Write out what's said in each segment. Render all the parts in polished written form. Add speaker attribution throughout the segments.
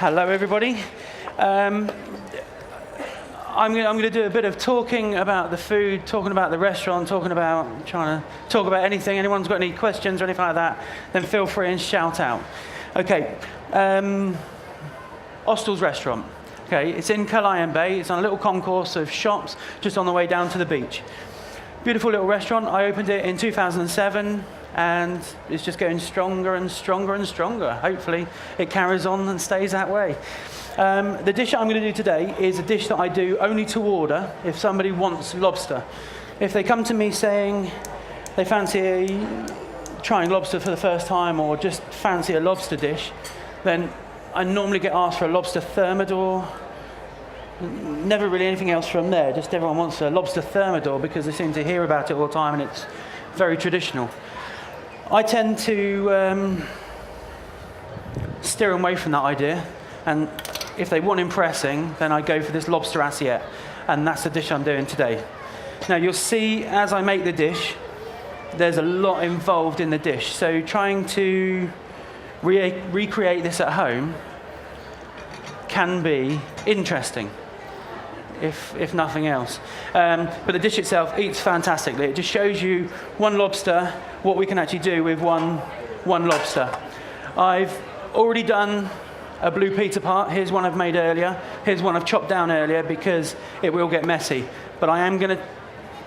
Speaker 1: Hello, everybody. I'm going to do a bit of talking about the food, talking about the restaurant, trying to talk about anything. Anyone's got any questions or anything like that, then feel free and shout out. Okay, Ostel's restaurant. Okay, it's in Calayan Bay. It's on a little concourse of shops just on the way down to the beach. Beautiful little restaurant. I opened it in 2007. And it's just getting stronger and stronger and stronger. Hopefully it carries on and stays that way. The dish that I'm going to do today is a dish that I do only to order if somebody wants lobster. If they come to me saying they fancy trying lobster for the first time or just fancy a lobster dish, then I normally get asked for a lobster thermidor. Never really anything else from there. Just everyone wants a lobster thermidor because they seem to hear about it all the time and it's very traditional. I tend to steer away from that idea, and if they want impressing, then I go for this lobster assiette, and that's the dish I'm doing today. Now you'll see as I make the dish, there's a lot involved in the dish, so trying to recreate this at home can be interesting, if nothing else. But the dish itself eats fantastically. It just shows you one lobster, what we can actually do with one lobster. I've already done a blue Peter part. Here's one I've made earlier. Here's one I've chopped down earlier because it will get messy. But I am going to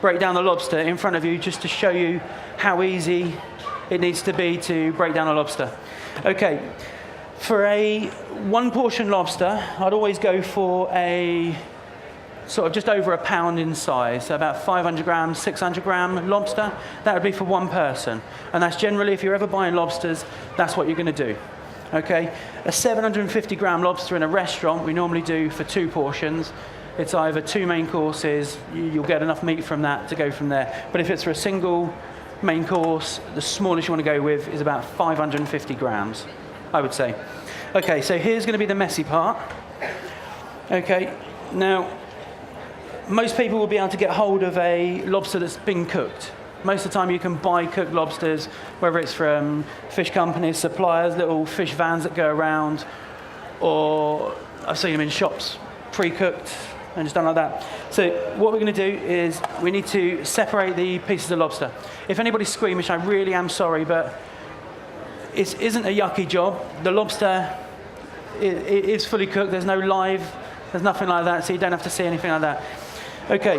Speaker 1: break down the lobster in front of you just to show you how easy it needs to be to break down a lobster. Okay, for a one portion lobster, I'd always go for a sort of just over a pound in size, so about 500 grams, 600 gram lobster. That would be for one person. And that's generally, if you're ever buying lobsters, that's what you're going to do. Okay, a 750 gram lobster in a restaurant, we normally do for two portions. It's either two main courses, you'll get enough meat from that to go from there. But if it's for a single main course, the smallest you want to go with is about 550 grams, I would say. Okay, so here's going to be the messy part. Okay, now, most people will be able to get hold of a lobster that's been cooked. Most of the time you can buy cooked lobsters, whether it's from fish companies, suppliers, little fish vans that go around, or I've seen them in shops, pre-cooked and just done like that. So what we're going to do is we need to separate the pieces of lobster. If anybody's squeamish, I really am sorry, but it isn't a yucky job. The lobster it is fully cooked. There's no live, there's nothing like that, so you don't have to see anything like that. Okay,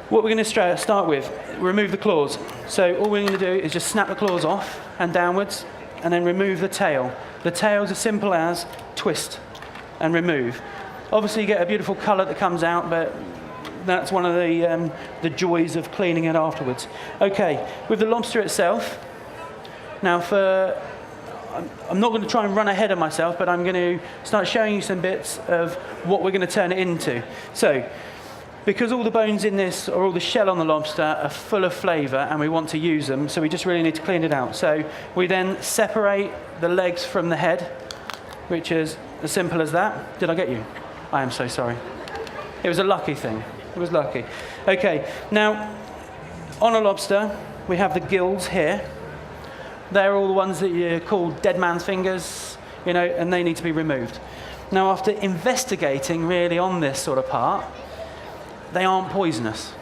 Speaker 1: what we're going to start with, remove the claws. So all we're going to do is just snap the claws off and downwards, and then remove the tail. The tail's as simple as twist and remove. Obviously you get a beautiful colour that comes out, but that's one of the joys of cleaning it afterwards. Okay, with the lobster itself, now I'm not going to try and run ahead of myself, but I'm going to start showing you some bits of what we're going to turn it into. So, because all the bones in this, or all the shell on the lobster, are full of flavour and we want to use them, so we just really need to clean it out. So we then separate the legs from the head, which is as simple as that. Did I get you? I am so sorry. It was a lucky thing. It was lucky. Okay, now on a lobster, we have the gills here. They're all the ones that you call dead man's fingers, and they need to be removed. Now, after investigating really on this sort of part, they aren't poisonous.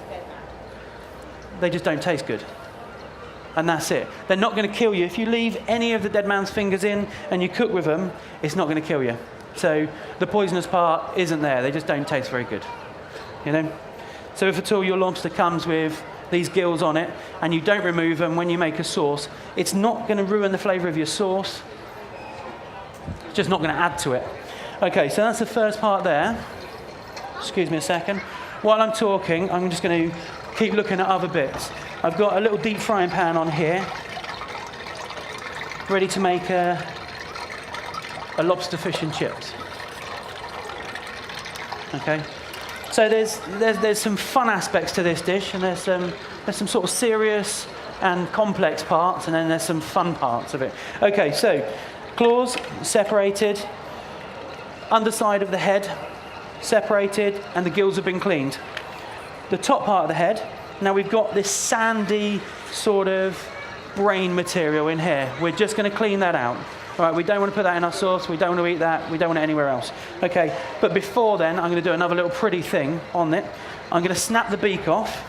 Speaker 1: They just don't taste good. And that's it. They're not going to kill you. If you leave any of the dead man's fingers in and you cook with them, it's not going to kill you. So the poisonous part isn't there. They just don't taste very good. So if at all your lobster comes with these gills on it and you don't remove them when you make a sauce, it's not going to ruin the flavour of your sauce. It's just not going to add to it. Okay, so that's the first part there. Excuse me a second. While I'm talking, I'm just going to keep looking at other bits. I've got a little deep frying pan on here, ready to make a lobster fish and chips. Okay, so there's some fun aspects to this dish, and there's some sort of serious and complex parts, and then there's some fun parts of it. Okay, so claws separated, underside of the head separated, and the gills have been cleaned. The top part of the head, now we've got this sandy sort of brain material in here. We're just going to clean that out. All right, we don't want to put that in our sauce. We don't want to eat that. We don't want it anywhere else. Okay, but before then, I'm going to do another little pretty thing on it. I'm going to snap the beak off.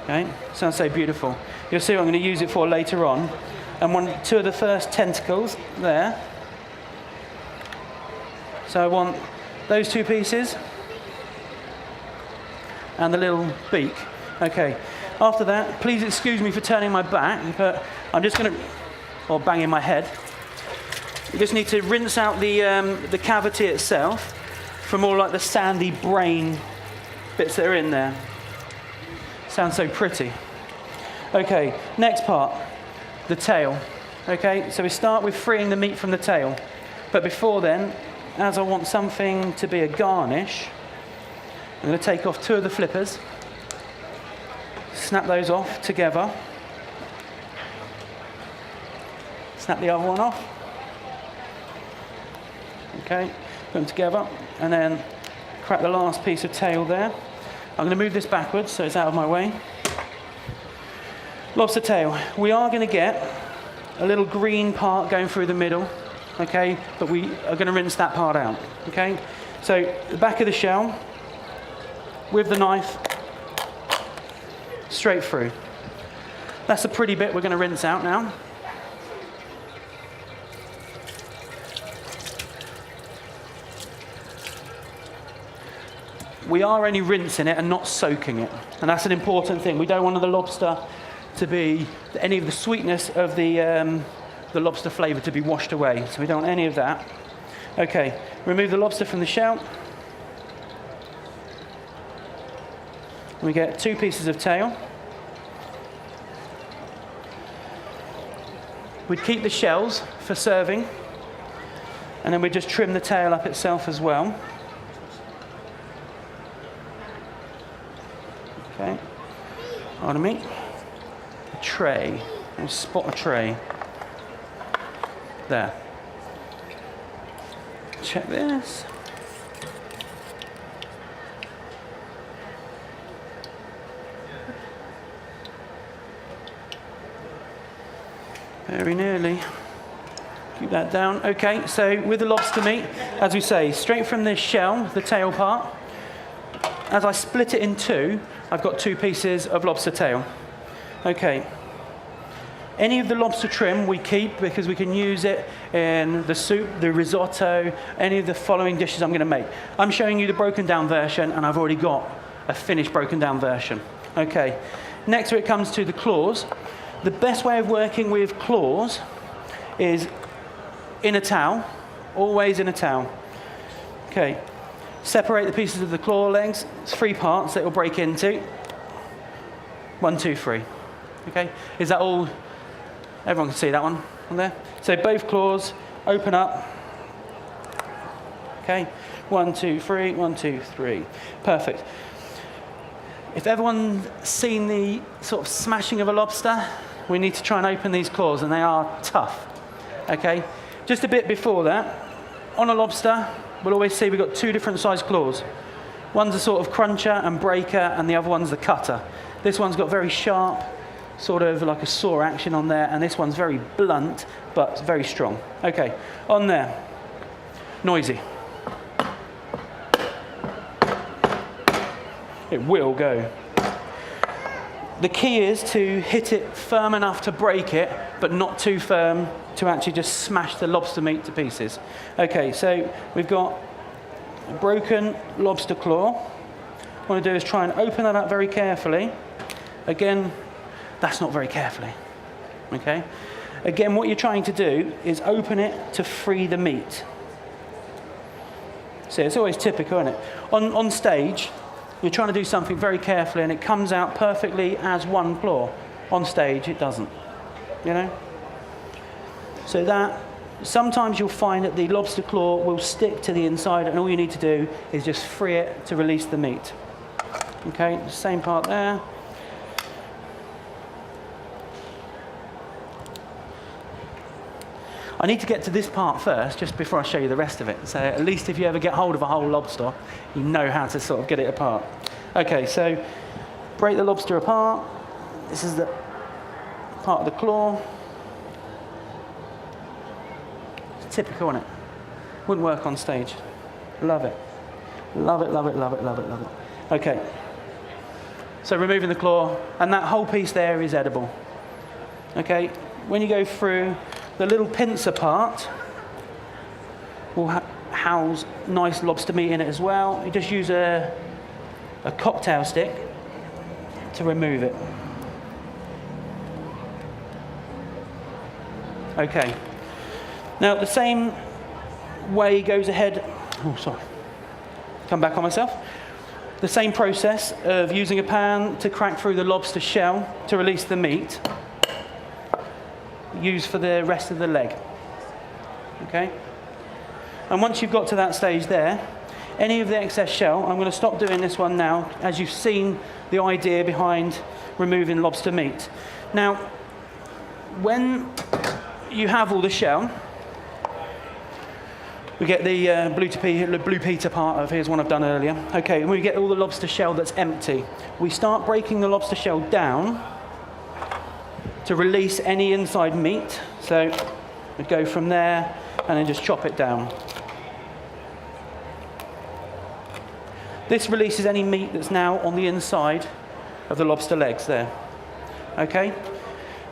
Speaker 1: Okay, sounds so beautiful. You'll see what I'm going to use it for later on. And two of the first tentacles there. So I want those two pieces and the little beak. Okay, after that, please excuse me for turning my back, but I'm just going to, or banging my head. You just need to rinse out the cavity itself from all like the sandy brain bits that are in there. Sounds so pretty. Okay, next part, the tail. Okay, so we start with freeing the meat from the tail. But before then, as I want something to be a garnish, I'm going to take off two of the flippers, snap those off together, snap the other one off, okay, put them together, and then crack the last piece of tail there. I'm going to move this backwards so it's out of my way. Lobster tail. We are going to get a little green part going through the middle, okay, but we are going to rinse that part out, okay? So the back of the shell, with the knife, straight through. That's the pretty bit we're going to rinse out now. We are only rinsing it and not soaking it, and that's an important thing. We don't want the lobster to be, any of the sweetness of the lobster flavour to be washed away, so we don't want any of that. Okay, remove the lobster from the shell. We get two pieces of tail. We'd keep the shells for serving, and then we'd just trim the tail up itself as well. Okay, pardon me. A tray. We'll spot a tray. There. Check this. Very nearly. Keep that down. Okay, so with the lobster meat, as we say, straight from the shell, the tail part. As I split it in two, I've got two pieces of lobster tail. Okay. Any of the lobster trim we keep because we can use it in the soup, the risotto, any of the following dishes I'm going to make. I'm showing you the broken down version, and I've already got a finished broken down version. Okay. Next, when it comes to the claws, the best way of working with claws is in a towel, always in a towel. Okay. Separate the pieces of the claw legs. It's 3 parts that it will break into. 1, 2, 3. Okay. Is that all? Everyone can see that one on there. So both claws open up. Okay. 1, 2, 3. 1, 2, 3. Perfect. If everyone's seen the sort of smashing of a lobster, we need to try and open these claws, and they are tough. Okay. Just a bit before that, on a lobster, we'll always see we've got 2 different size claws. One's a sort of cruncher and breaker, and the other one's the cutter. This one's got very sharp, sort of like a saw action on there, and this one's very blunt, but very strong. Okay, on there. Noisy. It will go. The key is to hit it firm enough to break it, but not too firm to actually just smash the lobster meat to pieces. Okay, so we've got a broken lobster claw. What I want to do is try and open that up very carefully. Again, that's not very carefully. Okay? Again, what you're trying to do is open it to free the meat. See, it's always typical, isn't it? On stage, you're trying to do something very carefully, and it comes out perfectly as one claw. On stage, it doesn't. You know? So that, sometimes you'll find that the lobster claw will stick to the inside, and all you need to do is just free it to release the meat. Okay, same part there. I need to get to this part first, just before I show you the rest of it. So at least if you ever get hold of a whole lobster, you know how to sort of get it apart. Okay, so break the lobster apart. This is the part of the claw. typical, isn't it? Wouldn't work on stage. Love it. Love it, love it, love it, love it, love it. Okay. So removing the claw, and that whole piece there is edible. Okay. When you go through, the little pincer part will house nice lobster meat in it as well. You just use a cocktail stick to remove it. Okay. Now the same way goes ahead. Oh, sorry. Come back on myself. The same process of using a pan to crack through the lobster shell to release the meat. Use for the rest of the leg. Okay. And once you've got to that stage there, any of the excess shell, I'm going to stop doing this one now, as you've seen the idea behind removing lobster meat. Now, when you have all the shell, we get the Blue Peter part of, here's one I've done earlier. Okay, and we get all the lobster shell that's empty. We start breaking the lobster shell down to release any inside meat. So we go from there and then just chop it down. This releases any meat that's now on the inside of the lobster legs there. Okay?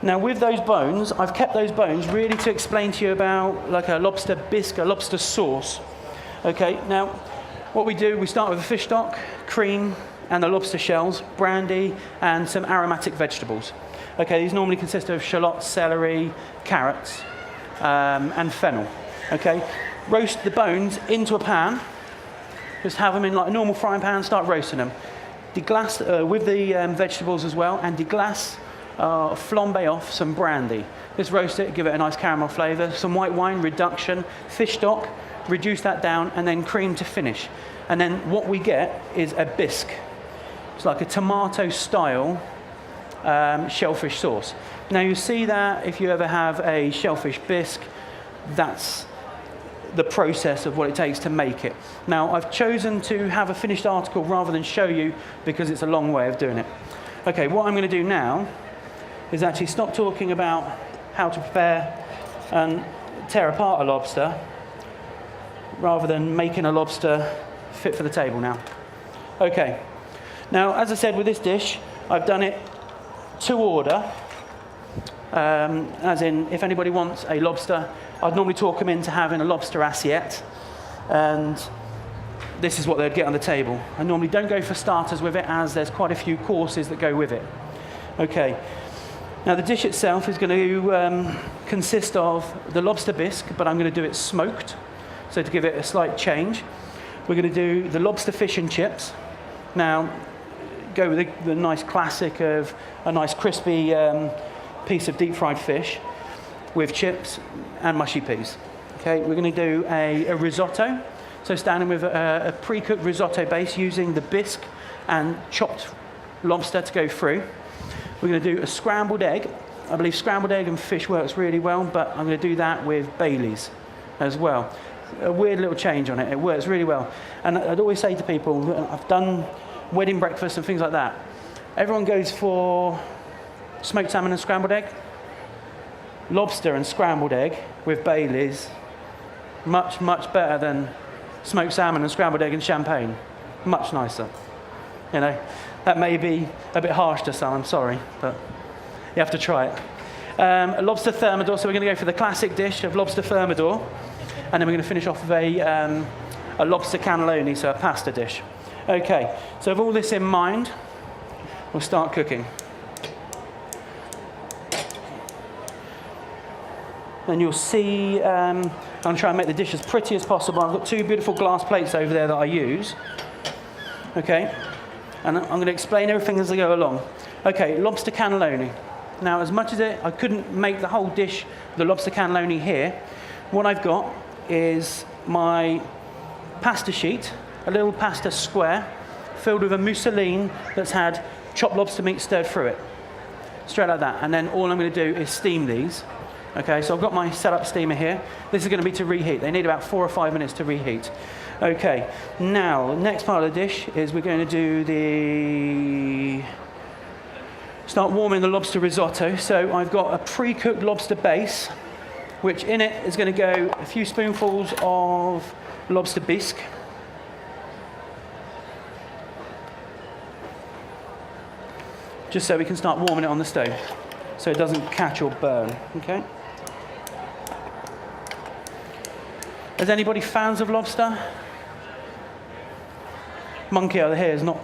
Speaker 1: Now with those bones, I've kept those bones really to explain to you about like a lobster bisque, a lobster sauce. Okay, now what we do, we start with a fish stock, cream, and the lobster shells, brandy, and some aromatic vegetables. Okay, these normally consist of shallots, celery, carrots, and fennel. Okay, roast the bones into a pan. Just have them in like a normal frying pan, start roasting them. Deglass with the vegetables as well, and deglass, flambe off some brandy. Just roast it, give it a nice caramel flavour. Some white wine, reduction, fish stock, reduce that down, and then cream to finish. And then what we get is a bisque. It's like a tomato-style shellfish sauce. Now you see that if you ever have a shellfish bisque, that's the process of what it takes to make it. Now I've chosen to have a finished article rather than show you because it's a long way of doing it. Okay, what I'm going to do now is actually stop talking about how to prepare and tear apart a lobster rather than making a lobster fit for the table now. Okay, now as I said with this dish, I've done it to order, as in if anybody wants a lobster, I'd normally talk them into having a lobster assiette, and this is what they'd get on the table. I normally don't go for starters with it, as there's quite a few courses that go with it. Okay, now the dish itself is going to consist of the lobster bisque, but I'm going to do it smoked, so to give it a slight change. We're going to do the lobster fish and chips. Now, go with the nice classic of a nice crispy piece of deep fried fish with chips and mushy peas. Okay, we're going to do a risotto. So starting with a pre-cooked risotto base using the bisque and chopped lobster to go through. We're going to do a scrambled egg. I believe scrambled egg and fish works really well, but I'm going to do that with Baileys as well. A weird little change on it. It works really well. And I'd always say to people, I've done wedding breakfast and things like that. Everyone goes for smoked salmon and scrambled egg. Lobster and scrambled egg with Baileys, much, much better than smoked salmon and scrambled egg and champagne. Much nicer. You know, that may be a bit harsh to some, I'm sorry, but you have to try it. A lobster thermidor, so we're going to go for the classic dish of lobster thermidor, and then we're going to finish off with a lobster cannelloni, so a pasta dish. Okay, so with all this in mind, we'll start cooking. Then you'll see, I'm going to try and make the dish as pretty as possible. I've got two beautiful glass plates over there that I use. Okay, and I'm going to explain everything as I go along. Okay, lobster cannelloni. Now, as much as I couldn't make the whole dish, the lobster cannelloni here, what I've got is my pasta sheet, a little pasta square, filled with a mousseline that's had chopped lobster meat stirred through it. Straight like that. And then all I'm going to do is steam these. Okay, so I've got my setup steamer here. This is going to be to reheat. They need about 4 or 5 minutes to reheat. Okay, now, the next part of the dish is we're going to do start warming the lobster risotto. So I've got a pre-cooked lobster base which in it is going to go a few spoonfuls of lobster bisque. Just so we can start warming it on the stove, so it doesn't catch or burn, okay? Is anybody fans of lobster? Monkey over here is not,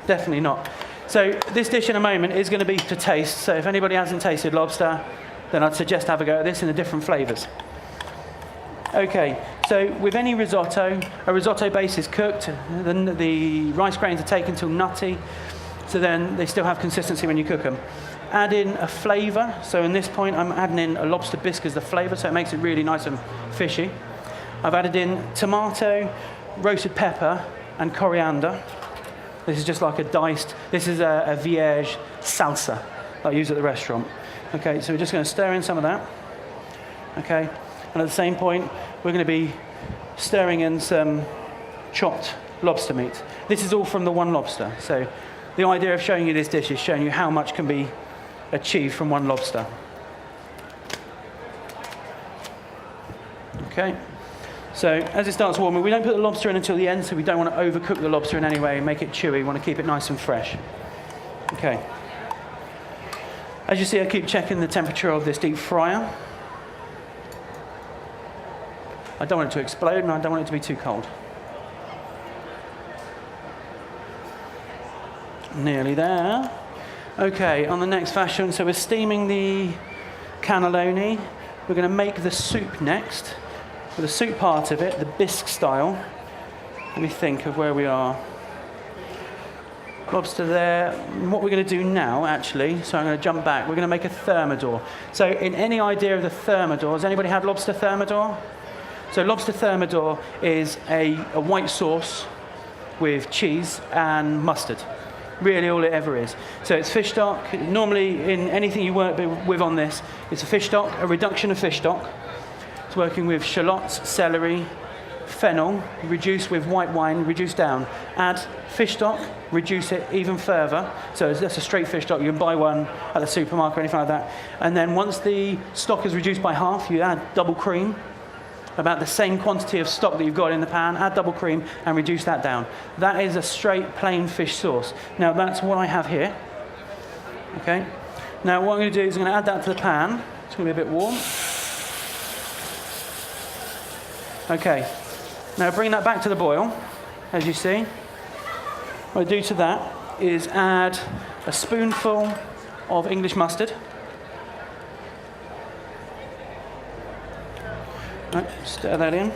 Speaker 1: definitely not. So this dish in a moment is going to be to taste, so if anybody hasn't tasted lobster, then I'd suggest have a go at this in the different flavours. Okay, so with any risotto, a risotto base is cooked, then the rice grains are taken till nutty, so then they still have consistency when you cook them. Add in a flavour, so in this point I'm adding in a lobster bisque as the flavour, so it makes it really nice and fishy. I've added in tomato, roasted pepper and coriander. This is just like a diced, this is a vierge salsa that I use at the restaurant. Okay, so we're just going to stir in some of that. Okay, and at the same point we're going to be stirring in some chopped lobster meat. This is all from the one lobster, so the idea of showing you this dish is showing you how much can be achieved from one lobster. Okay, so as it starts warming, we don't put the lobster in until the end, so we don't want to overcook the lobster in any way and make it chewy. We want to keep it nice and fresh. Okay. As you see, I keep checking the temperature of this deep fryer. I don't want it to explode and I don't want it to be too cold. Nearly there. Okay, on the next fashion, so we're steaming the cannelloni. We're going to make the soup next. For the soup part of it, the bisque style. Let me think of where we are. Lobster there. What we're going to do now, actually, so I'm going to jump back, we're going to make a thermidor. So in any idea of the thermidor, has anybody had lobster thermidor? So lobster thermidor is a white sauce with cheese and mustard. Really all it ever is. So it's fish stock. Normally in anything you work with on this, it's a fish stock, a reduction of fish stock. It's working with shallots, celery, fennel, reduce with white wine, reduce down. Add fish stock, reduce it even further. So that's a straight fish stock. You can buy one at the supermarket or anything like that. And then once the stock is reduced by half, you add double cream. About the same quantity of stock that you've got in the pan, add double cream and reduce that down. That is a straight plain fish sauce. Now that's what I have here. Okay. Now what I'm going to do is I'm going to add that to the pan. It's going to be a bit warm. Okay. Now bring that back to the boil, as you see. What I do to that is add a spoonful of English mustard. Right, stir that in.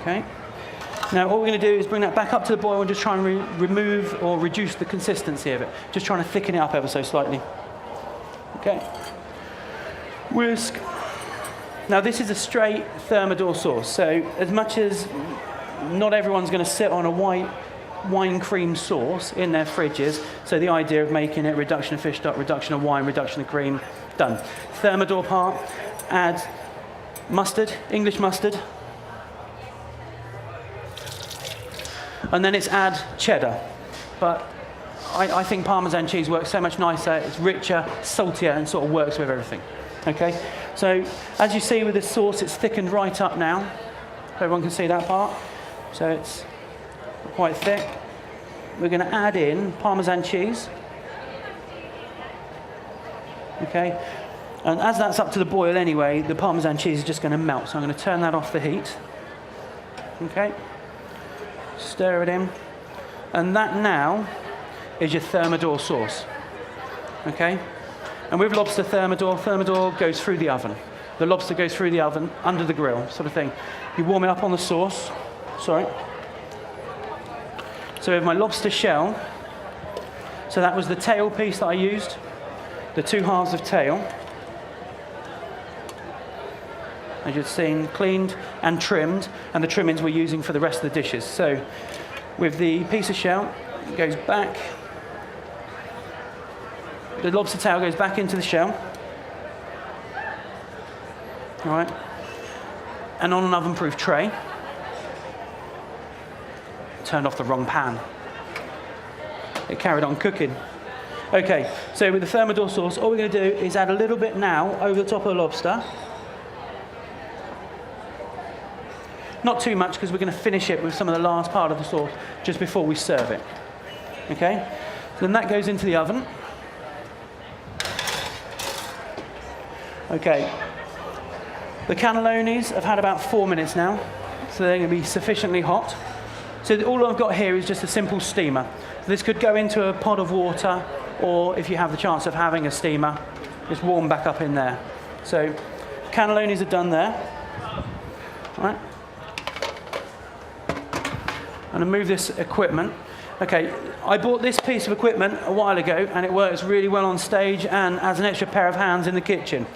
Speaker 1: Okay. Now all we're going to do is bring that back up to the boil and just try and remove or reduce the consistency of it. Just trying to thicken it up ever so slightly. Okay. Whisk. Now this is a straight thermidor sauce, so as much as not everyone's going to sit on a white wine cream sauce in their fridges, so the idea of making it reduction of fish stock, reduction of wine, reduction of cream, done. Thermidor part, add mustard, English mustard, and then it's add cheddar, but I think Parmesan cheese works so much nicer, it's richer, saltier, and sort of works with everything. Okay, so as you see with this sauce, it's thickened right up now. Everyone can see that part. So it's quite thick. We're going to add in Parmesan cheese. Okay, and as that's up to the boil anyway, the Parmesan cheese is just going to melt. So I'm going to turn that off the heat. Okay, stir it in, and that now is your thermidor sauce. Okay. And with lobster thermidor goes through the oven. The lobster goes through the oven, under the grill, sort of thing. You warm it up on the sauce. Sorry. So with my lobster shell, so that was the tail piece that I used, the two halves of tail. As you've seen, cleaned and trimmed, and the trimmings we're using for the rest of the dishes. So with the piece of shell, it goes back. The lobster tail goes back into the shell. All right. And on an oven-proof tray. Turned off the wrong pan. It carried on cooking. Okay, so with the Thermidor sauce, all we're going to do is add a little bit now over the top of the lobster. Not too much, because we're going to finish it with some of the last part of the sauce just before we serve it. Okay, so then that goes into the oven. Okay, the cannellonis have had about 4 minutes now, so they're going to be sufficiently hot. So all I've got here is just a simple steamer. So this could go into a pot of water, or if you have the chance of having a steamer, just warm back up in there. So cannellonis are done there. All right. I'm going to move this equipment. Okay, I bought this piece of equipment a while ago, and it works really well on stage and as an extra pair of hands in the kitchen.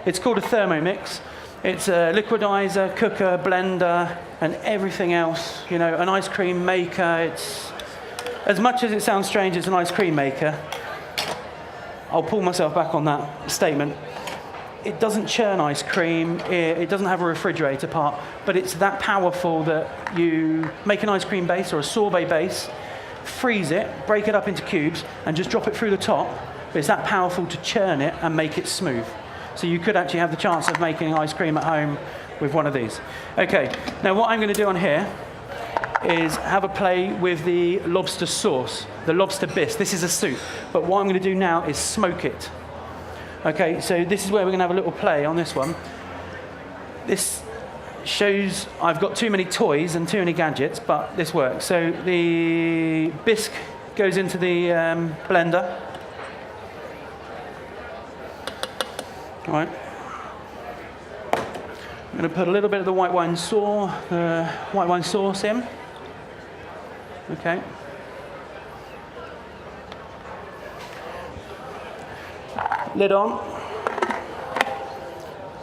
Speaker 1: It's called a Thermomix. It's a liquidizer, cooker, blender, and everything else. You know, an ice cream maker. It's, as much as it sounds strange, it's an ice cream maker. I'll pull myself back on that statement. It doesn't churn ice cream, it doesn't have a refrigerator part, but it's that powerful that you make an ice cream base or a sorbet base, freeze it, break it up into cubes, and just drop it through the top. But it's that powerful to churn it and make it smooth. So you could actually have the chance of making ice cream at home with one of these. Okay, now what I'm going to do on here is have a play with the lobster sauce, the lobster bisque. This is a soup, but what I'm going to do now is smoke it. Okay, so this is where we're going to have a little play on this one. This shows I've got too many toys and too many gadgets, but this works. So the bisque goes into the blender. All right. I'm going to put a little bit of the white wine sauce in. Okay. Lid on.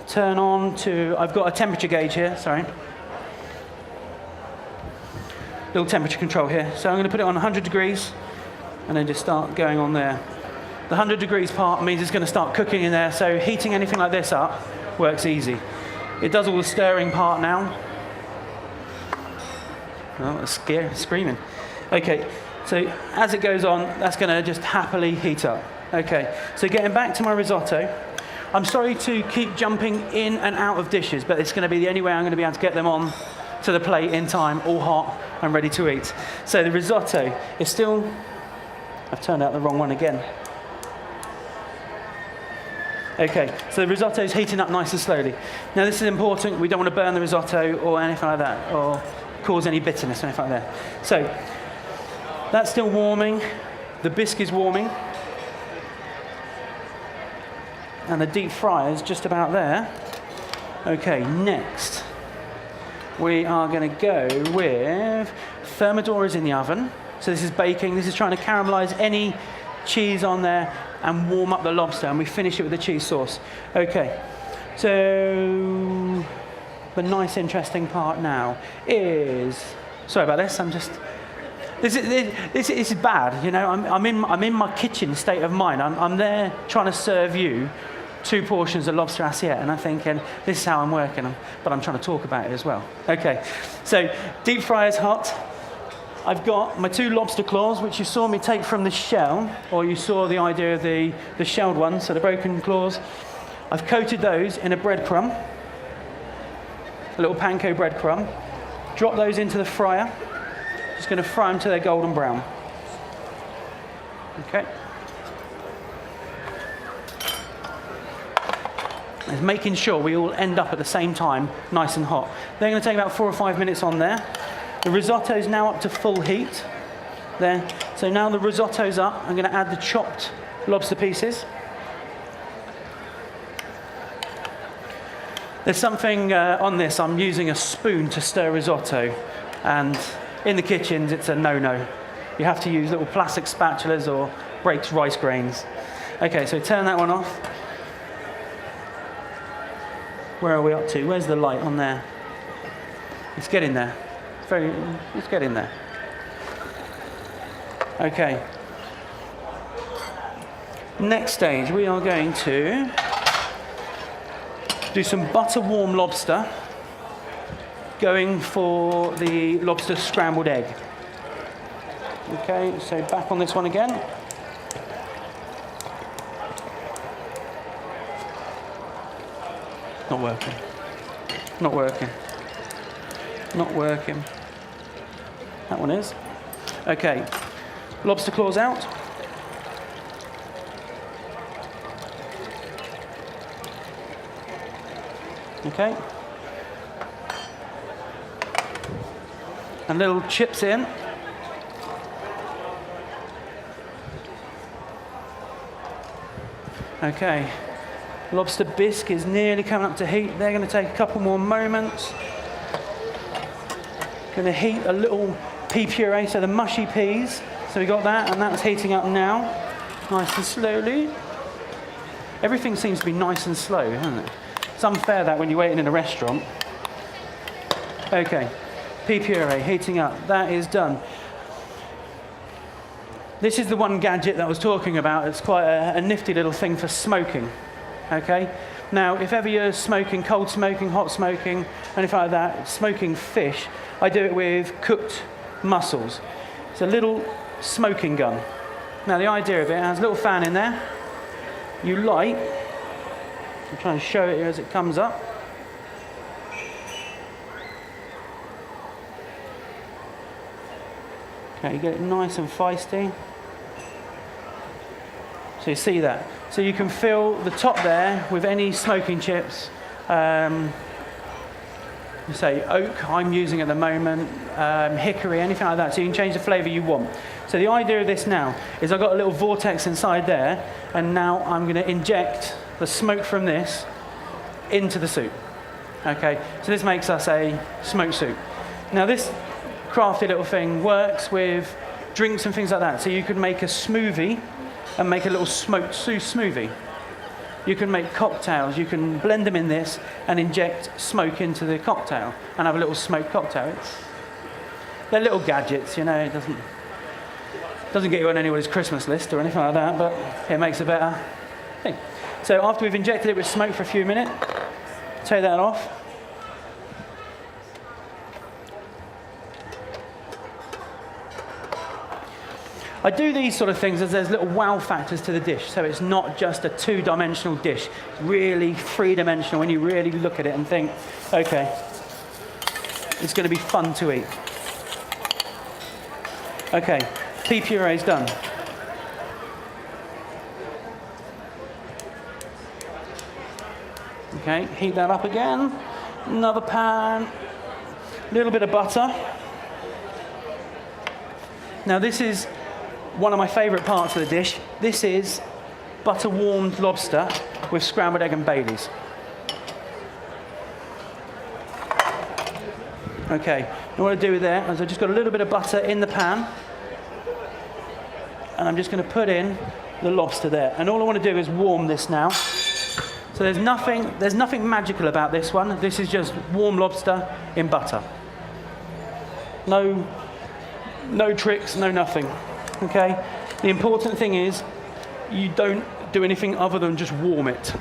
Speaker 1: Turn on to, I've got a temperature gauge here, sorry. Little temperature control here. So I'm going to put it on 100 degrees and then just start going on there. The 100 degrees part means it's going to start cooking in there, so heating anything like this up works easy. It does all the stirring part now. Oh, that's scary, screaming. Okay, so as it goes on, that's going to just happily heat up. Okay, so getting back to my risotto, I'm sorry to keep jumping in and out of dishes, but it's going to be the only way I'm going to be able to get them on to the plate in time, all hot and ready to eat. So the risotto is still, I've turned out the wrong one again. Okay, so the risotto is heating up nice and slowly. Now this is important, we don't want to burn the risotto or anything like that, or cause any bitterness or anything like that. So that's still warming, the bisque is warming, and the deep fryer is just about there. Okay, next we are going to go with Thermidor is in the oven. So this is baking, this is trying to caramelize any cheese on there and warm up the lobster, and we finish it with the cheese sauce. Okay, so the nice interesting part now is, sorry about this, this is bad, you know, I'm in my kitchen state of mind. I'm there trying to serve you 2 portions of lobster assiette, and I'm thinking, this is how I'm working, but I'm trying to talk about it as well. Okay, so deep fry is hot. I've got my 2 lobster claws, which you saw me take from the shell, or you saw the idea of the shelled ones, so the broken claws. I've coated those in a breadcrumb, a little panko breadcrumb. Drop those into the fryer. Just going to fry them till they're golden brown. Okay. It's making sure we all end up at the same time, nice and hot. They're going to take about 4 or 5 minutes on there. The risotto is now up to full heat. There. So now the risotto's up, I'm going to add the chopped lobster pieces. There's something on this, I'm using a spoon to stir risotto, and in the kitchens it's a no-no. You have to use little plastic spatulas or breaks rice grains. Okay, so turn that one off. Where are we up to? Where's the light on there? Let's get in there. Let's get in there. Okay. Next stage, we are going to do some butter warm lobster, going for the lobster scrambled egg. Okay, so back on this one again. Not working. Not working. Not working. That one is. Okay. Lobster claws out. Okay. And little chips in. Okay. Lobster bisque is nearly coming up to heat. They're going to take a couple more moments. Going to heat a little pea puree, so the mushy peas. So we got that, and that's heating up now, nice and slowly. Everything seems to be nice and slow, doesn't it? It's unfair that when you're waiting in a restaurant. Okay, pea puree heating up. That is done. This is the one gadget that I was talking about. It's quite a nifty little thing for smoking. Okay. Now, if ever you're smoking, cold smoking, hot smoking, anything like that, smoking fish, I do it with cooked mussels. It's a little smoking gun. Now, the idea of it has a little fan in there. You light. I'm trying to show it here as it comes up. Okay, you get it nice and feisty. So you see that. So you can fill the top there with any smoking chips. Say oak, I'm using at the moment, hickory, anything like that. So you can change the flavour you want. So the idea of this now is I've got a little vortex inside there, and now I'm going to inject the smoke from this into the soup. Okay, so this makes us a smoked soup. Now this crafty little thing works with drinks and things like that. So you could make a smoothie and make a little smoked soup smoothie. You can make cocktails. You can blend them in this and inject smoke into the cocktail and have a little smoked cocktail. They're little gadgets, you know. It doesn't get you on anybody's Christmas list or anything like that, but it makes a better thing. So after we've injected it with smoke for a few minutes, take that off. I do these sort of things as there's little wow factors to the dish, so it's not just a two-dimensional dish. It's really three-dimensional when you really look at it and think, okay, it's going to be fun to eat. Okay, pea puree's done. Okay, heat that up again. Another pan, a little bit of butter. Now this is one of my favourite parts of the dish. This is butter warmed lobster with scrambled egg and Baileys. Okay, and what I do with that is I've just got a little bit of butter in the pan, and I'm just going to put in the lobster there. And all I want to do is warm this now. So there's nothing magical about this one. This is just warm lobster in butter. No tricks, no nothing. Okay, the important thing is you don't do anything other than just warm it.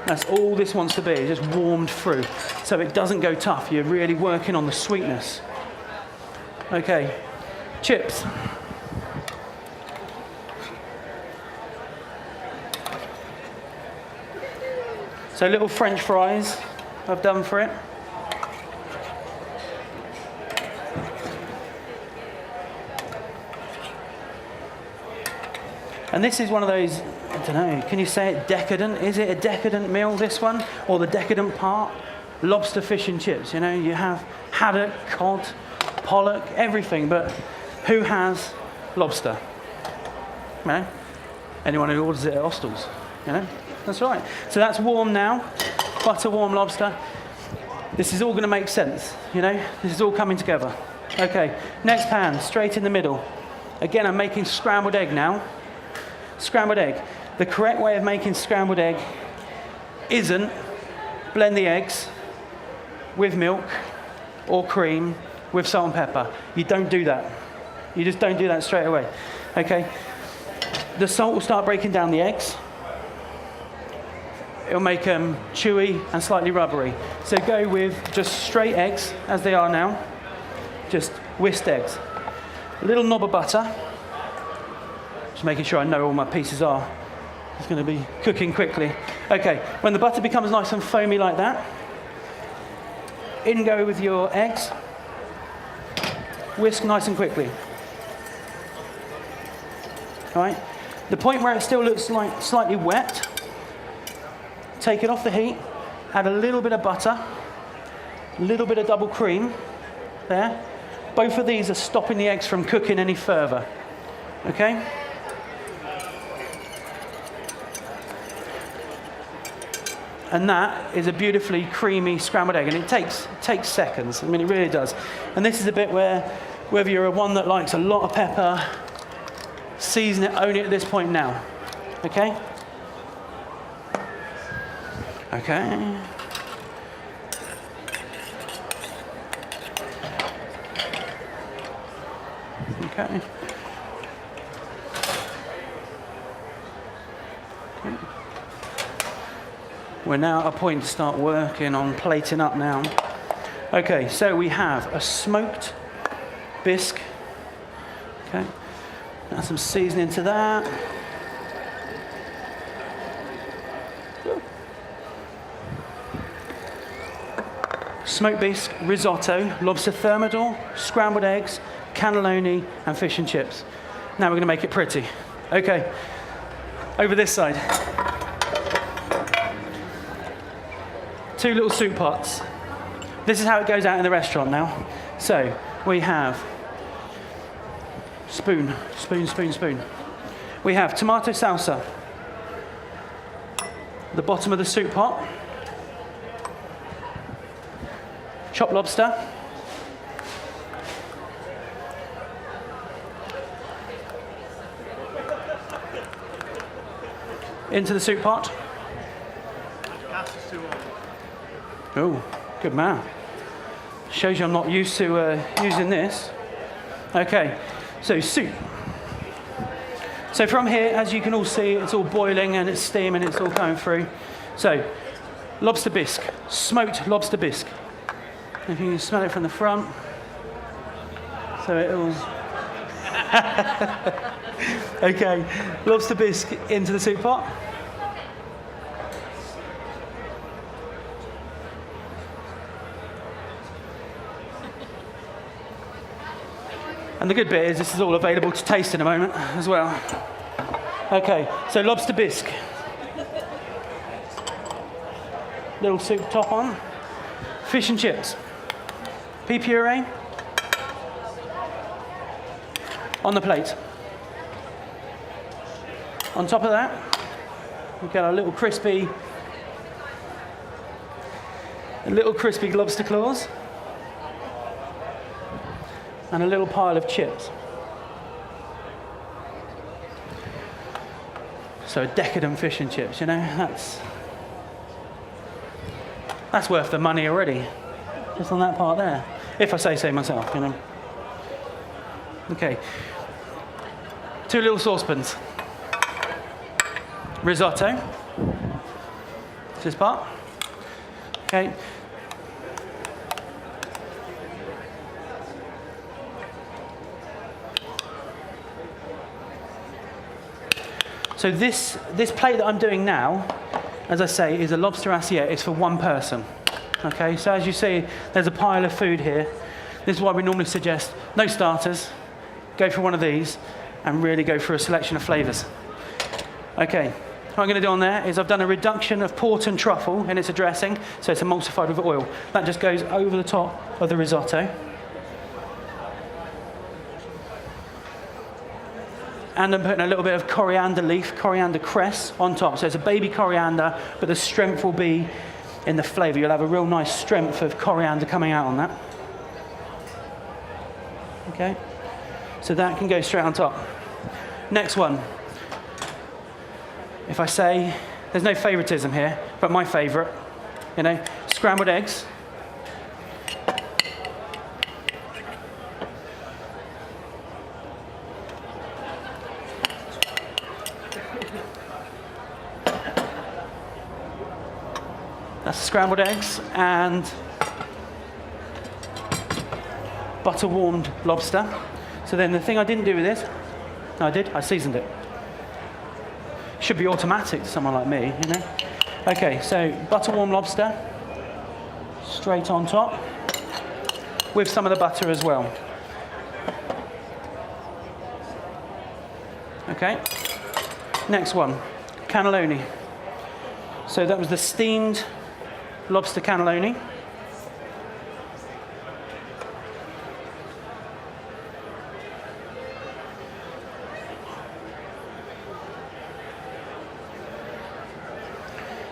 Speaker 1: That's all this wants to be, just warmed through, so it doesn't go tough. You're really working on the sweetness. Okay, chips. So little French fries I've done for it. And this is one of those, I don't know, can you say it decadent? Is it a decadent meal, this one? Or the decadent part? Lobster, fish and chips, you know, you have haddock, cod, pollock, everything, but who has lobster? You know? Anyone who orders it at hostels, you know? That's right. So that's warm now, butter warm lobster. This is all going to make sense, you know? This is all coming together. Okay, next pan, straight in the middle. Again, I'm making scrambled egg now. Scrambled egg. The correct way of making scrambled egg isn't blend the eggs with milk or cream with salt and pepper. You don't do that. You just don't do that straight away. Okay? The salt will start breaking down the eggs. It'll make them chewy and slightly rubbery. So go with just straight eggs as they are now. Just whisked eggs. A little knob of butter. Just making sure I know all my pieces are It's going to be cooking quickly. Okay, when the butter becomes nice and foamy like that, in go with your eggs. Whisk nice and quickly. All right. The point where it still looks like slightly wet, take it off the heat, add a little bit of butter, a little bit of double cream, there. Both of these are stopping the eggs from cooking any further, okay? And that is a beautifully creamy scrambled egg, and it takes seconds. I mean, it really does. And this is a bit where, whether you're one that likes a lot of pepper, season it only at this point now, okay? Okay. Okay. We're now at a point to start working on plating up now. Okay, so we have a smoked bisque. Okay. Add some seasoning to that. Smoked bisque, risotto, lobster thermidor, scrambled eggs, cannelloni, and fish and chips. Now we're going to make it pretty. Okay, over this side. 2 little soup pots. This is how it goes out in the restaurant now. So we have spoon. We have tomato salsa. The bottom of the soup pot. Chopped lobster. Into the soup pot. Oh, good man. Shows you I'm not used to using this. Okay, so soup. So from here, as you can all see, it's all boiling and it's steaming, it's all going through. So, lobster bisque, smoked lobster bisque. If you can smell it from the front. So it all... Okay, lobster bisque into the soup pot. And the good bit is this is all available to taste in a moment as well. Okay, so lobster bisque. Little soup top on. Fish and chips. Pea puree. On the plate. On top of that, we've got our little crispy lobster claws. And a little pile of chips. So decadent fish and chips, you know, that's worth the money already, just on that part there, if I say so myself, you know. Okay, 2 little saucepans. Risotto, this part, okay. So this plate that I'm doing now, as I say, is a lobster assiette. It's for one person. Okay, so as you see, there's a pile of food here. This is why we normally suggest no starters, go for one of these, and really go for a selection of flavours. Okay, what I'm going to do on there is I've done a reduction of port and truffle in its dressing, so it's emulsified with oil. That just goes over the top of the risotto. And I'm putting a little bit of coriander leaf, coriander cress on top. So it's a baby coriander, but the strength will be in the flavour. You'll have a real nice strength of coriander coming out on that. Okay, so that can go straight on top. Next one. If I say, there's no favouritism here, but my favourite, you know, scrambled eggs. That's scrambled eggs and butter warmed lobster. So then the thing I didn't do with this, no, I did, I seasoned it. should be automatic to someone like me, you know. Okay, so butter warm lobster, straight on top, with some of the butter as well. Okay, next one, cannelloni. So that was the steamed lobster cannelloni.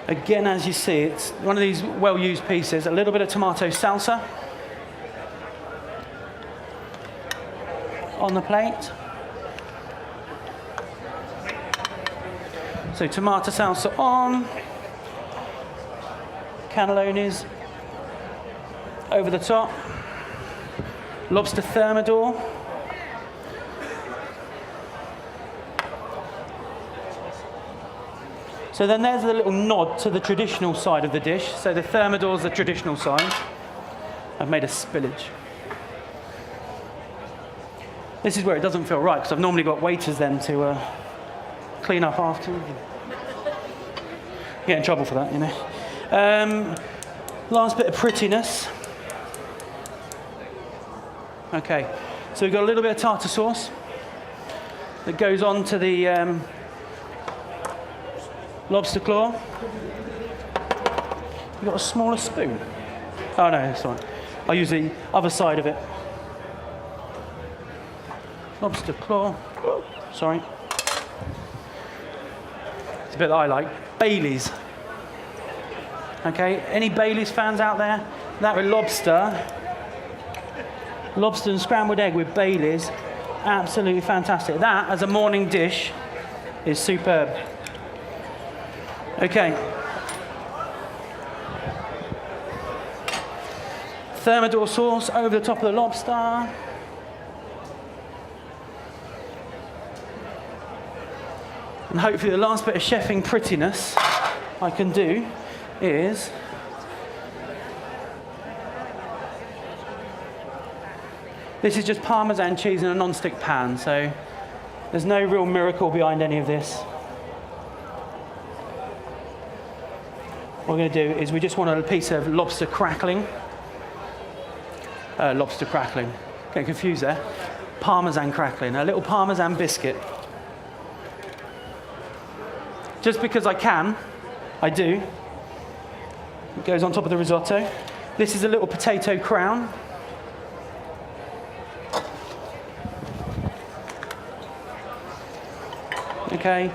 Speaker 1: Again, as you see, it's one of these well-used pieces. A little bit of tomato salsa on the plate. So tomato salsa on, cannellonis over the top, lobster thermidor. So then there's a little nod to the traditional side of the dish. So the thermidor's the traditional side. I've made a spillage. This is where it doesn't feel right, because I've normally got waiters then to clean up after. Get in trouble for that, you know. Last bit of prettiness. Okay, so we've got a little bit of tartar sauce that goes on to the lobster claw. You got a smaller spoon? Oh no, that's fine. I'll use the other side of it. Lobster claw. Sorry. It's a bit that I like. Baileys. Okay, any Baileys fans out there? That with lobster. Lobster and scrambled egg with Baileys. Absolutely fantastic. That, as a morning dish, is superb. Okay. Thermidor sauce over the top of the lobster. And hopefully the last bit of chefing prettiness I can do is this is just Parmesan cheese in a non-stick pan, so there's no real miracle behind any of this. What we're going to do is we just want a piece of lobster crackling. Getting confused there. Parmesan crackling, a little Parmesan biscuit. Just because I can, I do. It goes on top of the risotto. This is a little potato crown. Okay,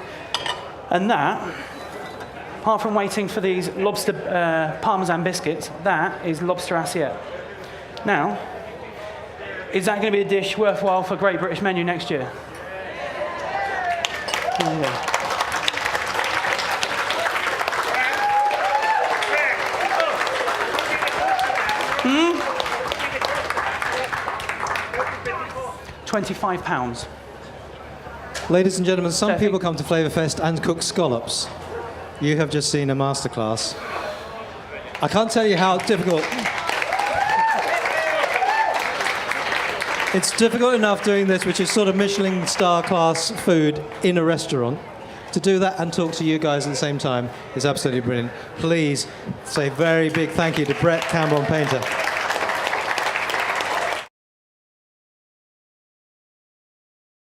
Speaker 1: and that, apart from waiting for these lobster Parmesan biscuits, that is lobster assiette. Now, is that going to be a dish worthwhile for Great British Menu next year? Yeah. £25.
Speaker 2: Ladies and gentlemen, some people come to Flavour Fest and cook scallops. You have just seen a masterclass. I can't tell you how difficult. It's difficult enough doing this, which is sort of Michelin star class food in a restaurant. To do that and talk to you guys at the same time is absolutely brilliant. Please say a very big thank you to Brett Camborne-Paynter.